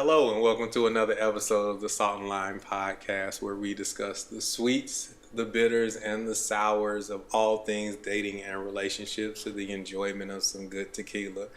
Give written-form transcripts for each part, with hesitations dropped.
Hello and welcome to another episode of the Salt and Lime Podcast, where we discuss the sweets, the bitters, and the sours of all things dating and relationships to the enjoyment of some good tequila.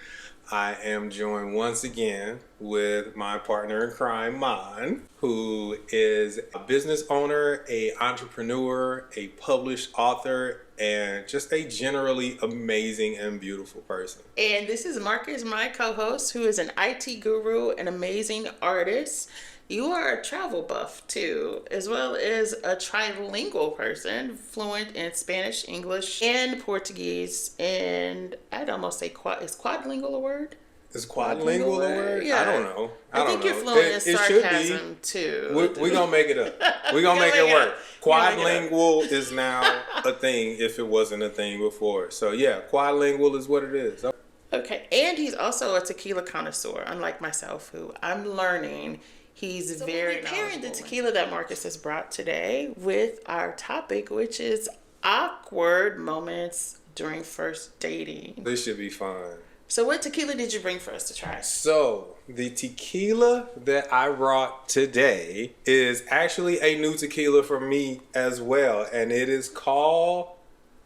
I am joined once again with my partner in crime, Mon, who is a business owner, an entrepreneur, a published author, and just a generally amazing and beautiful person. And this is Marcus, my co-host, who is an IT guru, an amazing artist. You are a travel buff too, as well as a trilingual person, fluent in Spanish, English, and Portuguese. And I'd almost say is quadlingual a word? Is quadlingual a word? Yeah. I don't know. I think you're fluent in sarcasm too. We're going to make it up. We're going to make it work. Quadlingual is now a thing if it wasn't a thing before. So yeah, quadlingual is what it is. Okay. And he's also a tequila connoisseur, unlike myself, who I'm learning. He's very pairing the tequila that Marcus has brought today with our topic, which is awkward moments during first dating. This should be fun. So what tequila did you bring for us to try? So the tequila that I brought today is actually a new tequila for me as well. And it is called...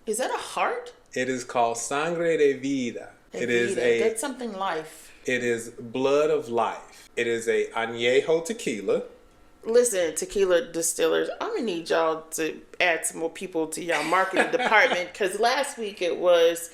Is that a heart? It is called Sangre de Vida. That's something life. It is blood of life. It is a añejo tequila. Listen, tequila distillers, I'm going to need y'all to add some more people to y'all marketing department, because last week it was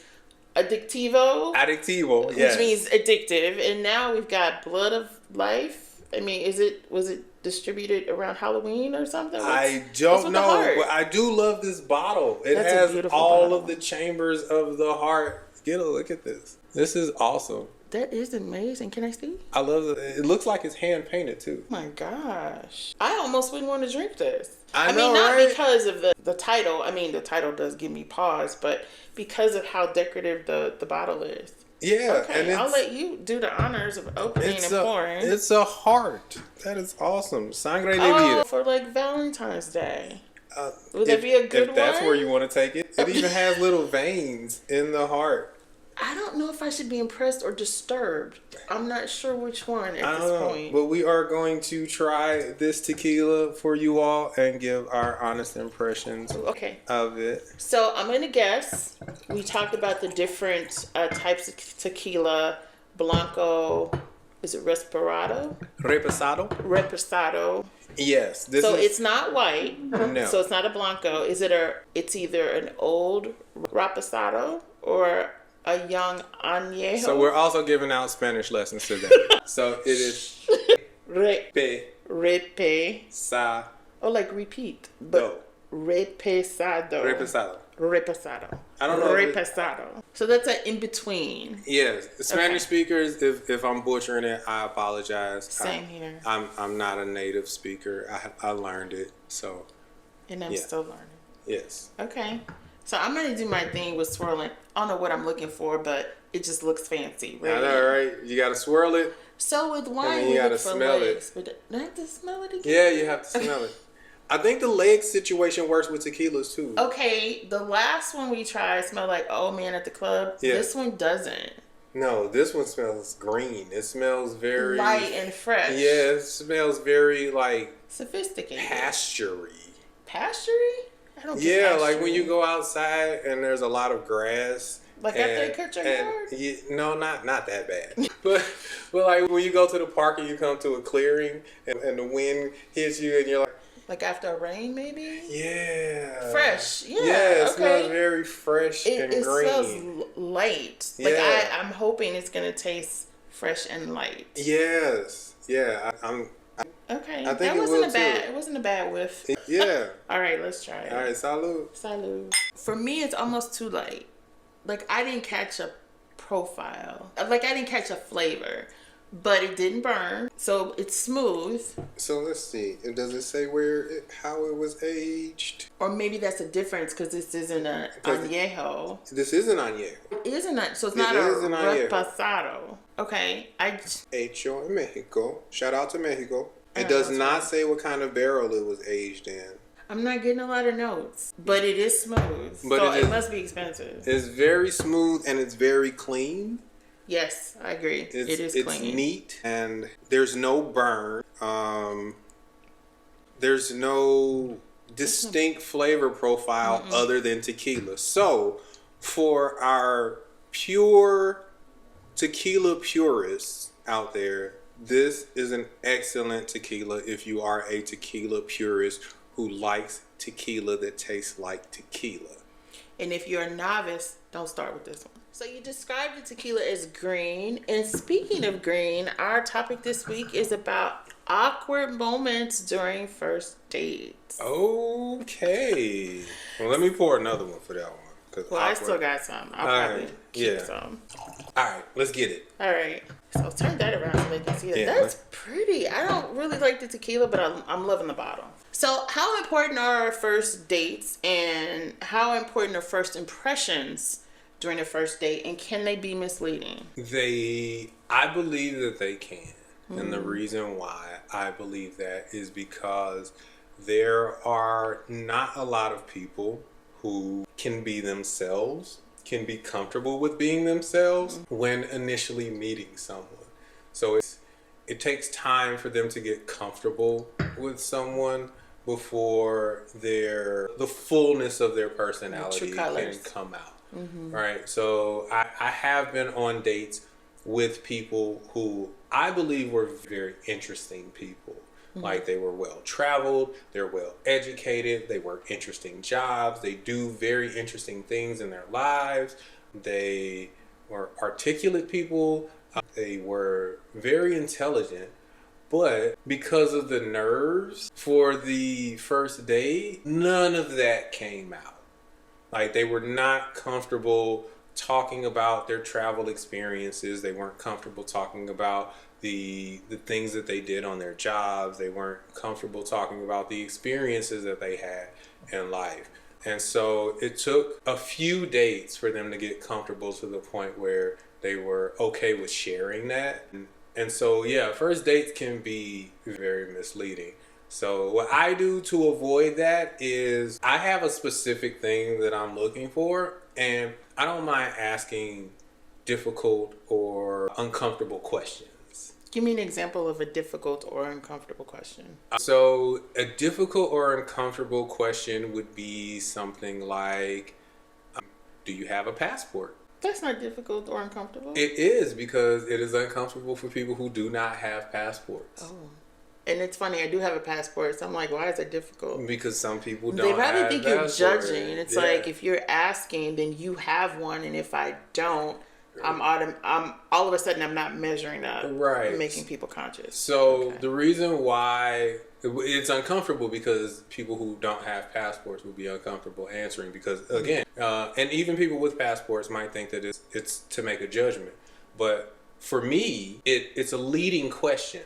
Adictivo, yes. Which means addictive, and now we've got blood of life. I mean, was it distributed around Halloween or something? I don't know, but I do love this bottle. It has all of the chambers of the heart. Get a look at this. This is awesome. That is amazing. Can I see? I love it. It looks like it's hand painted too. Oh my gosh. I almost wouldn't want to drink this. I mean, not because of the title. I mean, the title does give me pause, but because of how decorative the bottle is. Yeah. Okay, and I'll let you do the honors of opening and pouring. It's a heart. That is awesome. Sangre de Vida. Oh, for like Valentine's Day. Would that be a good one? If that's where you want to take it. It even has little veins in the heart. I don't know if I should be impressed or disturbed. I'm not sure which one at this point. But we are going to try this tequila for you all and give our honest impressions of it. So I'm going to guess. We talked about the different types of tequila. Blanco, is it Reposado? Reposado. Yes. It's not white. No. So it's not a Blanco. It's either an old Reposado or a young añejo. So we're also giving out Spanish lessons today. So it is Reposado. Oh, like repeat. But Reposado. I don't know. Reposado. So that's an in between. Yes. Spanish speakers, if I'm butchering it, I apologize. Same here. I'm not a native speaker. I learned it. So. And I'm still learning. Yes. Okay. So I'm going to do my thing with swirling. I don't know what I'm looking for, but it just looks fancy. Right? I know, right? You got to swirl it. So with wine, you got to smell legs, it. But do I have to smell it again? Yeah, you have to smell it. I think the leg situation works with tequilas too. Okay, the last one we tried smelled like old man at the club. Yeah. This one doesn't. No, this one smells green. It smells very... light and fresh. Yeah, it smells very sophisticated. Pastury. Pastury? I don't get pastury. Like when you go outside and there's a lot of grass. Like after they cut your yard? No, not that bad. but like when you go to the park and you come to a clearing and the wind hits you and you're like after a rain, maybe? Yeah. Fresh. Yeah. Yeah, it smells very fresh and green. It smells light. Like I'm hoping it's going to taste fresh and light. Yes. Yeah. Okay. I think it wasn't a bad whiff. Yeah. All right, let's try it. All right, salud. Salud. For me, it's almost too light. Like I didn't catch a profile. Like I didn't catch a flavor. But it didn't burn, so it's smooth. So let's see. Does it say how it was aged? Or maybe that's a difference because this isn't an añejo. This is an añejo. It isn't, so it's not a reposado. Okay, Hecho en Mexico. Shout out to Mexico. It does not say what kind of barrel it was aged in. I'm not getting a lot of notes, but it is smooth. But so it must be expensive. It's very smooth and it's very clean. Yes, I agree. It is It's clean. neat, and there's no burn. There's no distinct flavor profile other than tequila. So, for our pure tequila purists out there, this is an excellent tequila if you are a tequila purist who likes tequila that tastes like tequila. And if you're a novice, don't start with this one. So you described the tequila as green. And speaking of green, our topic this week is about awkward moments during first dates. Okay. Well, let me pour another one for that one. Well, I still got some. I'll probably keep some. All right, let's get it. All right. So turn that around so they can see it. Yeah, That's pretty. I don't really like the tequila, but I'm loving the bottle. So how important are our first dates, and how important are first impressions during a first date, and can they be misleading? I believe that they can. And the reason why I believe that is because there are not a lot of people who can be themselves, can be comfortable with being themselves when initially meeting someone. So it takes time for them to get comfortable with someone before the fullness of their personality can come out. Right? So I have been on dates with people who I believe were very interesting people. Like, they were well traveled, they're well educated, they work interesting jobs, they do very interesting things in their lives, they were articulate people, they were very intelligent, but because of the nerves for the first date, none of that came out. Like, they were not comfortable talking about their travel experiences. They weren't comfortable talking about the things that they did on their jobs. They weren't comfortable talking about the experiences that they had in life. And so it took a few dates for them to get comfortable to the point where they were okay with sharing that. And so, yeah, first dates can be very misleading. So what I do to avoid that is I have a specific thing that I'm looking for, and I don't mind asking difficult or uncomfortable questions. Give me an example of a difficult or uncomfortable question. So a difficult or uncomfortable question would be something like, do you have a passport? That's not difficult or uncomfortable. It is, because it is uncomfortable for people who do not have passports. Oh. And it's funny, I do have a passport, so I'm like, why is it difficult? Because some people don't. They probably think you're passport. judging. It's like, if you're asking, then you have one, and if I don't, I'm all of a sudden I'm not measuring up, right? Making people conscious. So the reason why it's uncomfortable, because people who don't have passports will be uncomfortable answering, because again, and even people with passports might think that it's to make a judgment, but for me, it's a leading question.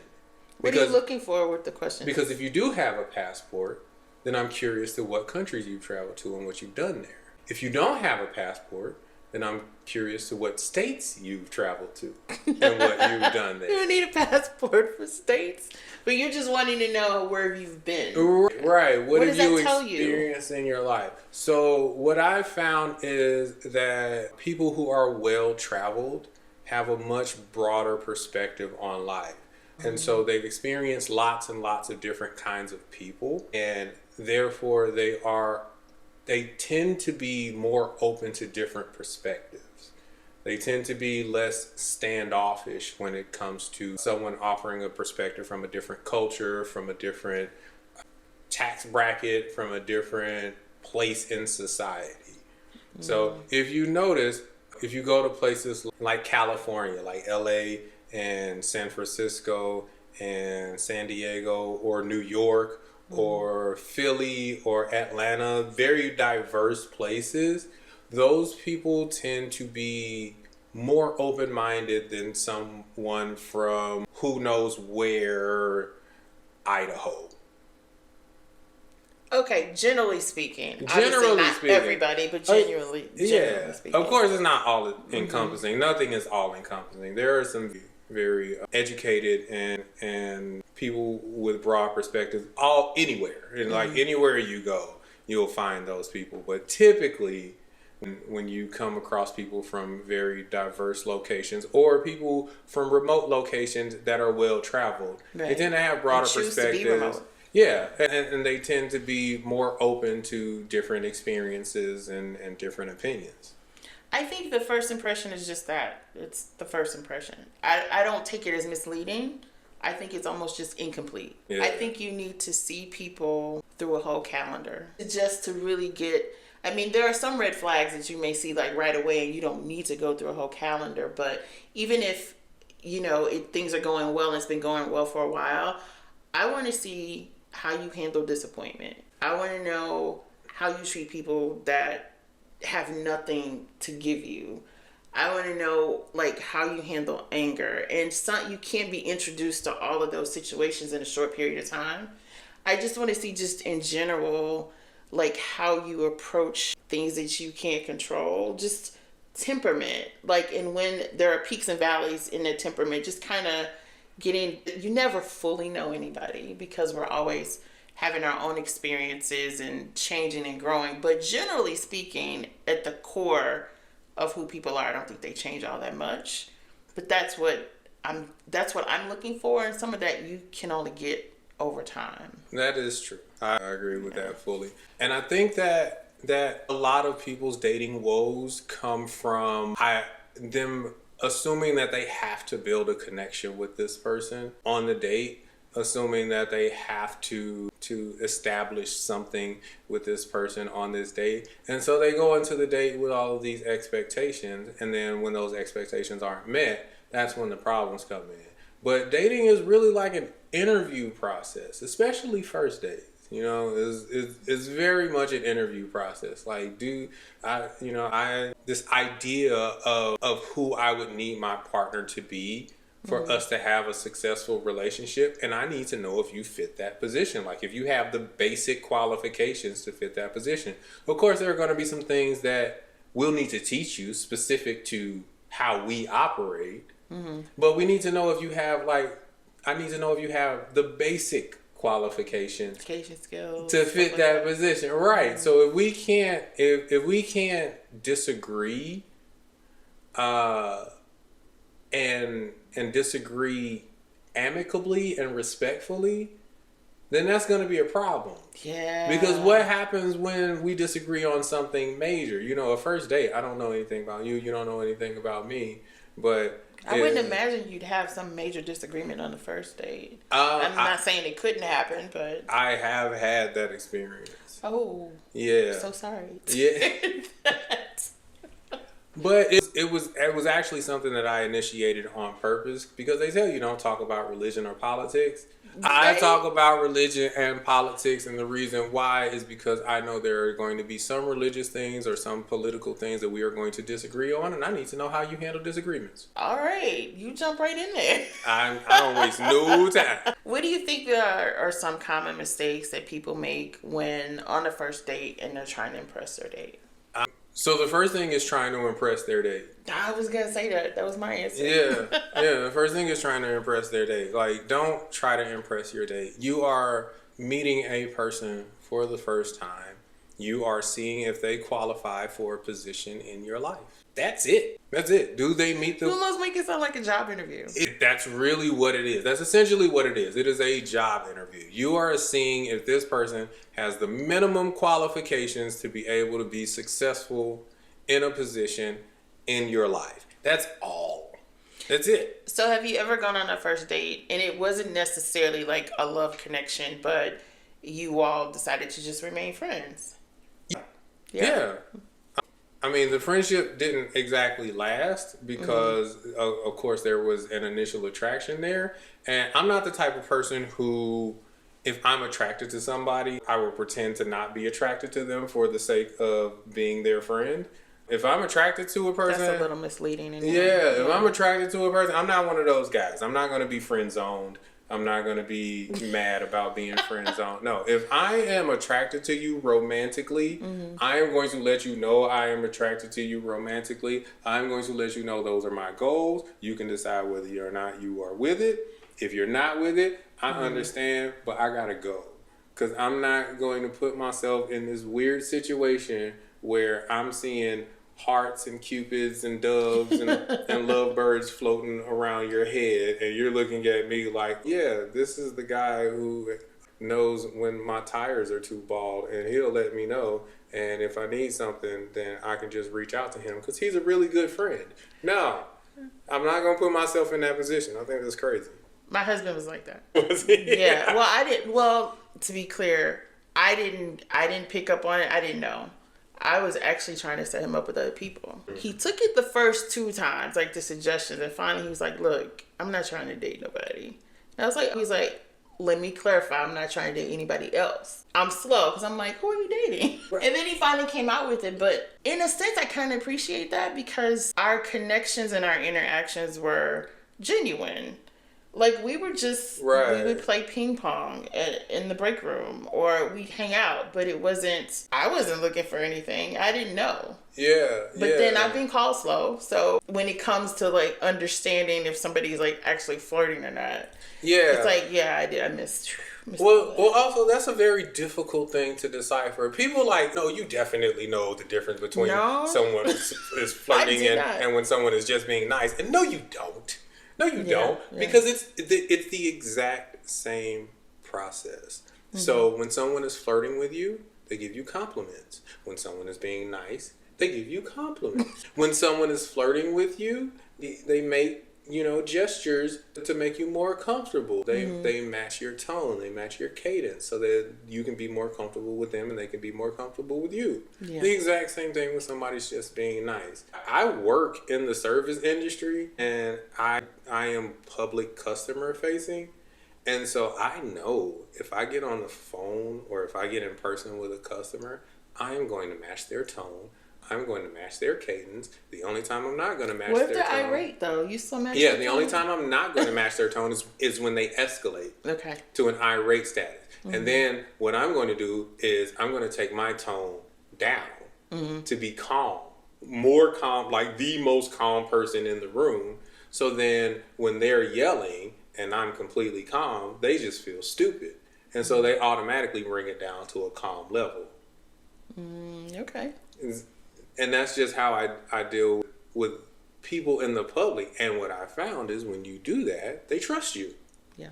What are you looking for with the question? Because if you do have a passport, then I'm curious to what countries you've traveled to and what you've done there. If you don't have a passport, then I'm curious to what states you've traveled to and what you've done there. You don't need a passport for states, but you're just wanting to know where you've been. Right. What have you experienced in your life? So what I've found is that people who are well traveled have a much broader perspective on life. And so they've experienced lots and lots of different kinds of people, and therefore they tend to be more open to different perspectives. They tend to be less standoffish when it comes to someone offering a perspective from a different culture, from a different tax bracket, from a different place in society. So if you notice, if you go to places like California, like LA and San Francisco and San Diego, or New York, or Philly or Atlanta, very diverse places, those people tend to be more open-minded than someone from who knows where, Idaho. Okay, generally speaking. Generally not speaking. Everybody, but generally speaking. Of course, it's not all encompassing. Nothing is all encompassing. There are some very educated and people with broad perspectives anywhere. And like anywhere you go, you'll find those people. But typically, when you come across people from very diverse locations or people from remote locations that are well traveled. Right. They tend to have broader perspectives. Yeah, and they tend to be more open to different experiences and different opinions. I think the first impression is just that. It's the first impression. I don't take it as misleading. I think it's almost just incomplete. Yeah. I think you need to see people through a whole calendar just to really get... I mean, there are some red flags that you may see like right away and you don't need to go through a whole calendar. But even if, things are going well and it's been going well for a while, I want to see how you handle disappointment. I want to know how you treat people that have nothing to give you. I want to know like how you handle anger. And you can't be introduced to all of those situations in a short period of time. I just want to see just in general like how you approach things that you can't control. Just temperament. Like, and when there are peaks and valleys in the temperament, just kind of you never fully know anybody because we're always having our own experiences and changing and growing. But generally speaking, at the core of who people are, I don't think they change all that much. But that's what I'm looking for, and some of that you can only get over time. That is true. I agree with that fully. And I think that a lot of people's dating woes come from them assuming that they have to build a connection with this person on the date, assuming that they have to establish something with this person on this date. And so they go into the date with all of these expectations, and then when those expectations aren't met, that's when the problems come in. But dating is really like an interview process, especially first dates. It's very much an interview process. Like, this idea of who I would need my partner to be for us to have a successful relationship, and I need to know if you fit that position. Like, if you have the basic qualifications to fit that position. Of course, there are going to be some things that we'll need to teach you specific to how we operate, but we need to know if you have I need to know if you have the basic qualifications skills to fit that position, right? So if we can't disagree and disagree amicably and respectfully, then that's going to be a problem. Yeah. Because what happens when we disagree on something major? A first date, I don't know anything about you, you don't know anything about me, but I wouldn't imagine you'd have some major disagreement on the first date. I'm not saying it couldn't happen, but I have had that experience. Oh. Yeah. So sorry. Yeah. But it was actually something that I initiated on purpose, because they tell you don't talk about religion or politics. I talk about religion and politics, and the reason why is because I know there are going to be some religious things or some political things that we are going to disagree on, and I need to know how you handle disagreements. All right, you jump right in there. I don't waste no time. What do you think are some common mistakes that people make when on a first date and they're trying to impress their date? So the first thing is trying to impress their date. I was going to say that. That was my answer. Yeah. The first thing is trying to impress their date. Like, don't try to impress your date. You are meeting a person for the first time. You are seeing if they qualify for a position in your life. That's it. Do they meet the... You almost make it sound like a job interview. That's really what it is. That's essentially what it is. It is a job interview. You are seeing if this person has the minimum qualifications to be able to be successful in a position in your life. That's all. That's it. So have you ever gone on a first date and it wasn't necessarily like a love connection, but you all decided to just remain friends? Yeah. I mean, the friendship didn't exactly last because, of course, there was an initial attraction there. And I'm not the type of person who, if I'm attracted to somebody, I will pretend to not be attracted to them for the sake of being their friend. If I'm attracted to a person... That's a little misleading. If I'm attracted to a person, I'm not one of those guys. I'm not going to be friend-zoned. I'm not going to be mad about being friend-zoned. No, if I am attracted to you romantically, I am going to let you know I am attracted to you romantically. I'm going to let you know those are my goals. You can decide whether or not you are with it. If you're not with it, I understand, but I got to go. Because I'm not going to put myself in this weird situation where I'm seeing hearts and cupids and doves and lovebirds floating around your head, and you're looking at me like, yeah, this is the guy who knows when my tires are too bald, and he'll let me know. And if I need something, then I can just reach out to him because he's a really good friend. No, I'm not going to put myself in that position. I think that's crazy. My husband was like that. Was he? Yeah. Well, I didn't. Well, to be clear, I didn't pick up on it. I didn't know. I was actually trying to set him up with other people. He took it the first 2 times, like the suggestions, and finally he was like, "Look, I'm not trying to date nobody." And I was like, he's like, "Let me clarify. I'm not trying to date anybody else." I'm slow because I'm like, "Who are you dating?" Right. And then he finally came out with it. But in a sense, I kind of appreciate that because our connections and our interactions were genuine. Like, we were just, right. We would play ping pong in the break room, or we'd hang out, but I wasn't looking for anything. I didn't know. Yeah. But then I've been called slow. So when it comes to, like, understanding if somebody's, like, actually flirting or not. Yeah. It's like, yeah, I did. I missed well, also, that's a very difficult thing to decipher. People no, you definitely know the difference between someone is flirting and when someone is just being nice. And no, you don't. No, you don't, because it's the exact same process. Mm-hmm. So when someone is flirting with you, they give you compliments. When someone is being nice, they give you compliments. When someone is flirting with you, they make gestures to make you more comfortable. They match your tone, they match your cadence, so that you can be more comfortable with them and they can be more comfortable with you. Yeah. The exact same thing when somebody's just being nice. I work in the service industry and I am public customer facing, and so I know if I get on the phone or if I get in person with a customer, I am going to match their tone. I'm going to match their cadence. The only time I'm not going to match their tone... What if they're irate, though? You still match their tone? Yeah, the only time I'm not going to match their tone is when they escalate to an irate status. Mm-hmm. And then what I'm going to do is I'm going to take my tone down to be calm. More calm, like the most calm person in the room. So then when they're yelling and I'm completely calm, they just feel stupid. And so they automatically bring it down to a calm level. Okay. And that's just how I deal with people in the public. And what I found is when you do that, they trust you. Yeah.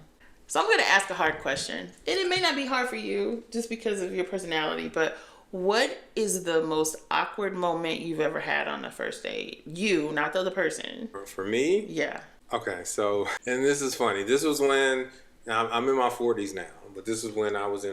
So I'm going to ask a hard question. And it may not be hard for you just because of your personality, but what is the most awkward moment you've ever had on a first date? You, not the other person. For me? Yeah. Okay, so, and this is funny. This was when, I'm in my 40s now, but this is when I was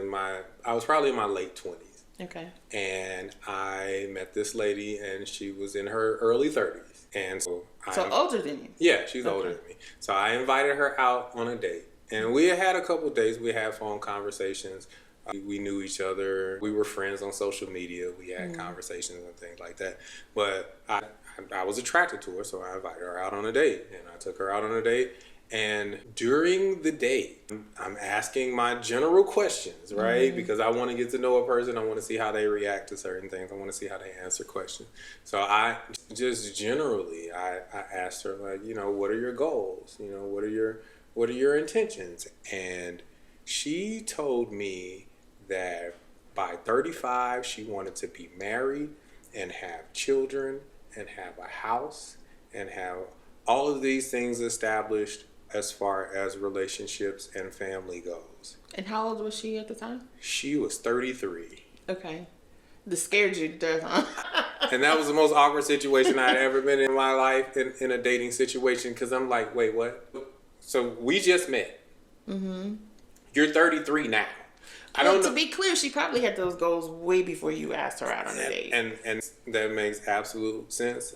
probably in my late 20s. Okay. And I met this lady, and she was in her early 30s. And so older than you? Yeah, she's older than me. So I invited her out on a date. And we had a couple of dates. We had phone conversations. We knew each other. We were friends on social media. We had conversations and things like that. But I was attracted to her, so I invited her out on a date. And I took her out on a date. And during the date, I'm asking my general questions, right? Because I want to get to know a person. I want to see how they react to certain things. I want to see how they answer questions. So I just generally, I asked her, like, what are your goals? What are your intentions? And she told me that by 35, she wanted to be married and have children and have a house and have all of these things established as far as relationships and family goes. And how old was she at the time? She was 33. Okay. This scared you to death, huh? And that was the most awkward situation I'd ever been in my life in a dating situation, because I'm like, wait, what? So we just met. Mm-hmm. You're 33 now. I don't know. To be clear, she probably had those goals way before you asked her out on a date. And that makes absolute sense.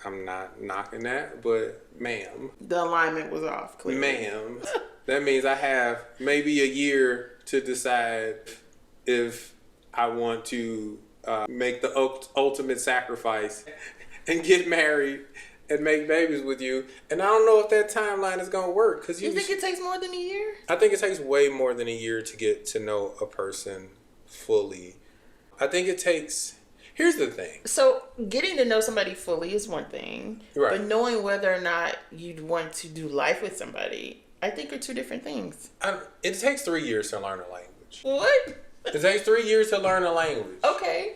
I'm not knocking that, but ma'am. The alignment was off, clearly. Ma'am. That means I have maybe a year to decide if I want to make the ultimate sacrifice and get married and make babies with you. And I don't know if that timeline is going to work. Cause you think it takes more than a year? I think it takes way more than a year to get to know a person fully. I think it takes... Here's the thing. So getting to know somebody fully is one thing. Right. But knowing whether or not you'd want to do life with somebody, I think are two different things. It takes 3 years to learn a language. What? It takes 3 years to learn a language. Okay.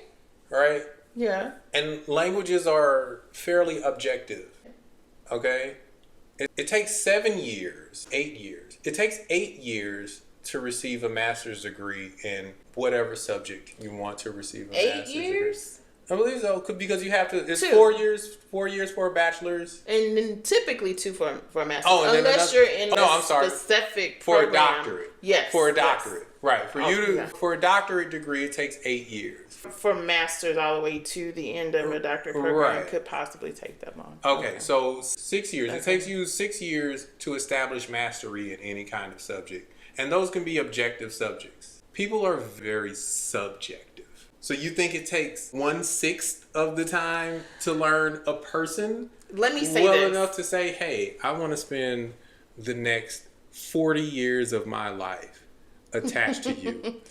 Right? Yeah. And languages are fairly objective. Okay? It takes 7 years, 8 years. It takes 8 years to receive a master's degree in whatever subject you want to receive a master's degree. 8 years? I believe so, because you have to. It's 2. 4 years for a bachelor's, and then typically 2 for a master's. Oh, and unless then you're in a specific for program. a doctorate. Yes, for a doctorate, right? Yeah. For a doctorate degree, it takes 8 years. For master's all the way to the end of a doctorate program, Right. could possibly take that long. Okay, so 6 years. Okay. It takes you 6 years to establish mastery in any kind of subject, and those can be objective subjects. People are very subjective. So you think it takes 1/6 of the time to learn a person? Let me say well this. enough to say, hey, I want to spend the next 40 years of my life attached to you.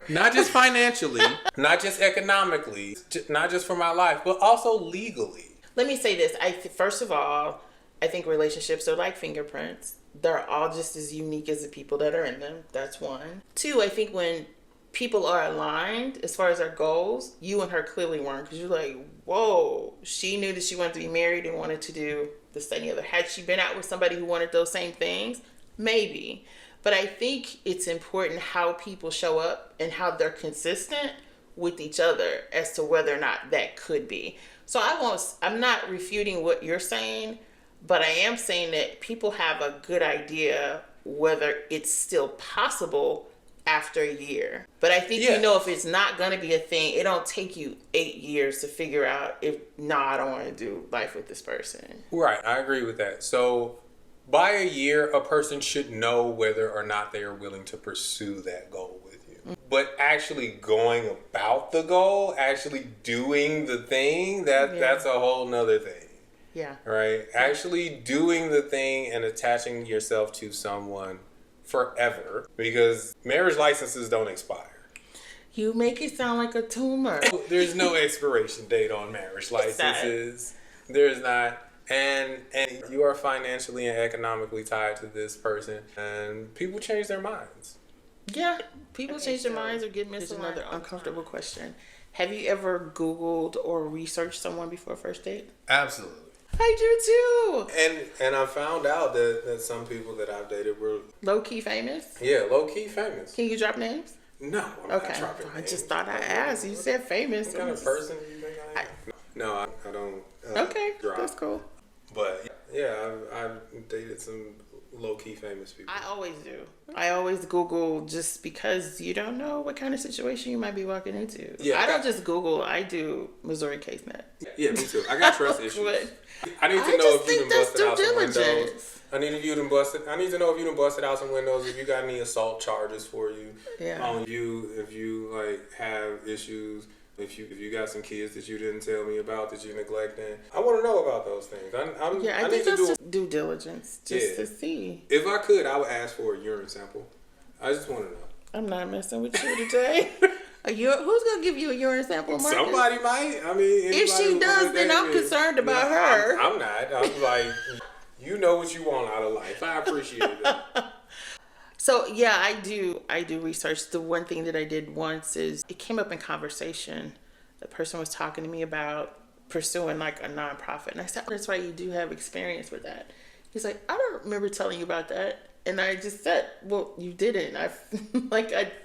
Not just financially, not just economically, not just for my life, but also legally. Let me say this. First of all, I think relationships are like fingerprints. They're all just as unique as the people that are in them. That's one. 2, I think when people are aligned as far as their goals, you and her clearly weren't, because you're like, whoa, she knew that she wanted to be married and wanted to do this, that, and the other. Had she been out with somebody who wanted those same things? Maybe. But I think it's important how people show up and how they're consistent with each other as to whether or not that could be. So I'm not refuting what you're saying, but I am saying that people have a good idea whether it's still possible after a year. But I think you know if it's not going to be a thing, it don't take you 8 years to figure out if, I don't want to do life with this person. Right, I agree with that. So by a year, a person should know whether or not they are willing to pursue that goal with you. But actually going about the goal, actually doing the thing, that's a whole nother thing. Yeah. Right? Actually doing the thing and attaching yourself to someone forever, because marriage licenses don't expire. You make it sound like a tumor. There's no expiration date on marriage licenses. There's not. And you are financially and economically tied to this person, and people change their minds. Yeah, people change their minds or get misaligned. Here's another uncomfortable question. Have you ever Googled or researched someone before a first date? Absolutely. I do too. And I found out that some people that I've dated were low-key famous? Yeah, low-key famous. Can you drop names? No, I'm not dropping names. I just thought I'd ask. You said famous. What kind of person do you think I am? No, I don't okay, drop. That's cool. But yeah, I've dated some low-key famous people. I always do. I always Google just because you don't know what kind of situation you might be walking into. Yeah, I don't just Google. I do Missouri CaseNet. Yeah, me too. I got trust issues. I need to know if you done busted out some windows. I need to know if you done busted out some windows. If you got any assault charges for you. Yeah. If you like have issues. If you got some kids that you didn't tell me about that you're neglecting, I want to know about those things. I think that's just due diligence, to see. If I could, I would ask for a urine sample. I just want to know. I'm not messing with you today. Who's gonna give you a urine sample, Marcus? Somebody might. I mean, if she does, then I'm concerned about her. I'm not. I'm like, you know what you want out of life. I appreciate it. So yeah, I do research. The one thing that I did once is it came up in conversation. The person was talking to me about pursuing like a nonprofit, and I said, "That's right, you do have experience with that." He's like, "I don't remember telling you about that," and I just said, "Well, you didn't." I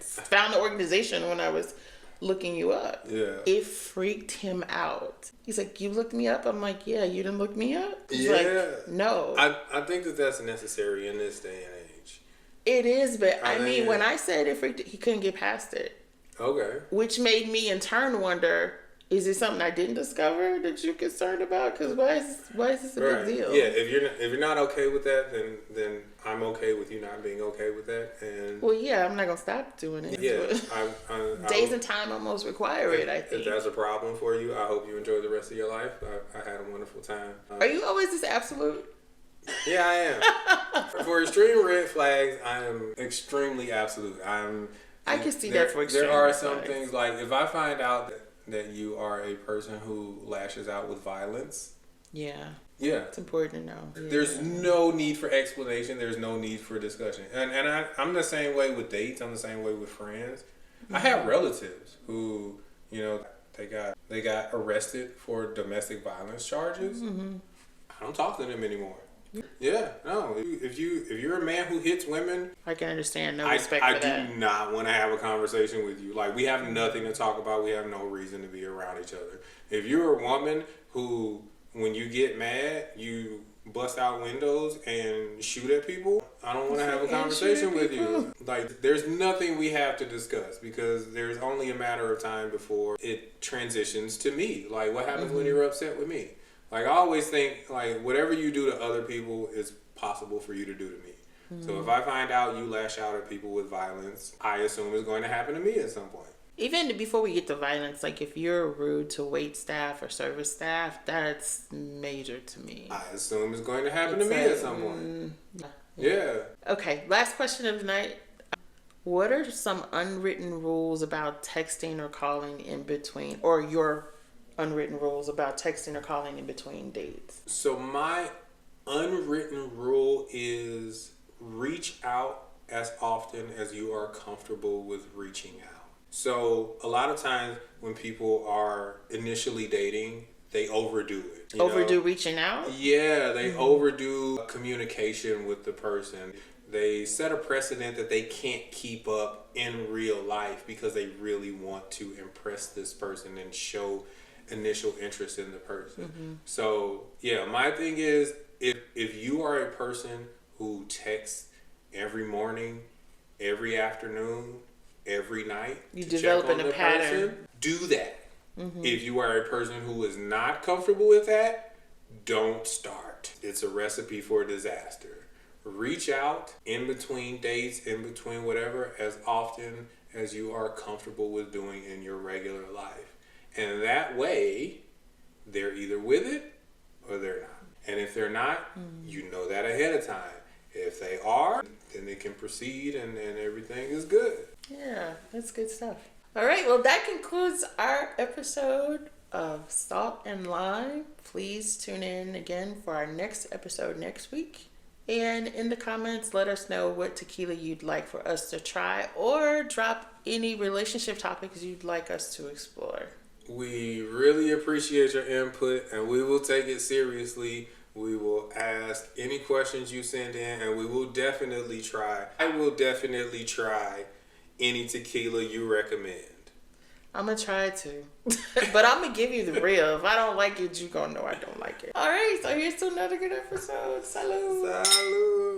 found the organization when I was looking you up. Yeah, it freaked him out. He's like, "You looked me up?" I'm like, "Yeah, you didn't look me up." He's like, "No." I think that's necessary in this day and age. It is, but I mean, when I said it freaked, he couldn't get past it. Okay. Which made me in turn wonder, is it something I didn't discover that you're concerned about? Because why is this a big deal? Yeah, if you're not okay with that, then I'm okay with you not being okay with that. And well, yeah, I'm not gonna stop doing it. Yeah, days and time almost require it. I think if that's a problem for you, I hope you enjoy the rest of your life. I had a wonderful time. Are you always this absolute? Yeah, I am. For extreme red flags, I am extremely absolute. I can see that for extreme There are red some flags. things like if I find out that you are a person who lashes out with violence. Yeah. Yeah. It's important to know. There's no need for explanation. There's no need for discussion. And I'm the same way with dates. I'm the same way with friends. Mm-hmm. I have relatives who, They got arrested for domestic violence charges. Mm-hmm. I don't talk to them anymore. Yeah, no. If you're a man who hits women, I can understand no respect for that. I do not want to have a conversation with you. Like, we have nothing to talk about. We have no reason to be around each other. If you're a woman who, when you get mad, you bust out windows and shoot at people, I don't want to have a conversation with you. Like, there's nothing we have to discuss because there's only a matter of time before it transitions to me. Like, what happens when you're upset with me? Like, I always think, like, whatever you do to other people is possible for you to do to me. So if I find out you lash out at people with violence, I assume it's going to happen to me at some point. Even before we get to violence, like if you're rude to wait staff or service staff, that's major to me. I assume it's going to happen to me at some point. Yeah. Okay, last question of the night. What are some unwritten rules about texting or calling in between, or your unwritten rules about texting or calling in between dates? So my unwritten rule is reach out as often as you are comfortable with reaching out. So a lot of times when people are initially dating, they overdo it. Overdo reaching out? Yeah, they overdo communication with the person. They set a precedent that they can't keep up in real life because they really want to impress this person and show initial interest in the person. So yeah, my thing is if you are a person who texts every morning, every afternoon, every night, you developing a pattern. Do that. If you are a person who is not comfortable with that, don't start. It's a recipe for disaster. Reach out in between dates, in between whatever, as often as you are comfortable with doing in your regular life. And that way, they're either with it or they're not. And if they're not, you know that ahead of time. If they are, then they can proceed and everything is good. Yeah, that's good stuff. All right, well, that concludes our episode of Salt and Lime. Please tune in again for our next episode next week. And in the comments, let us know what tequila you'd like for us to try, or drop any relationship topics you'd like us to explore. We really appreciate your input, and we will take it seriously. We will ask any questions you send in, and we will definitely try. I will definitely try any tequila you recommend. I'm going to try to. But I'm going to give you the real. If I don't like it, you're going to know I don't like it. All right, so here's to another good episode. Salud. Salud.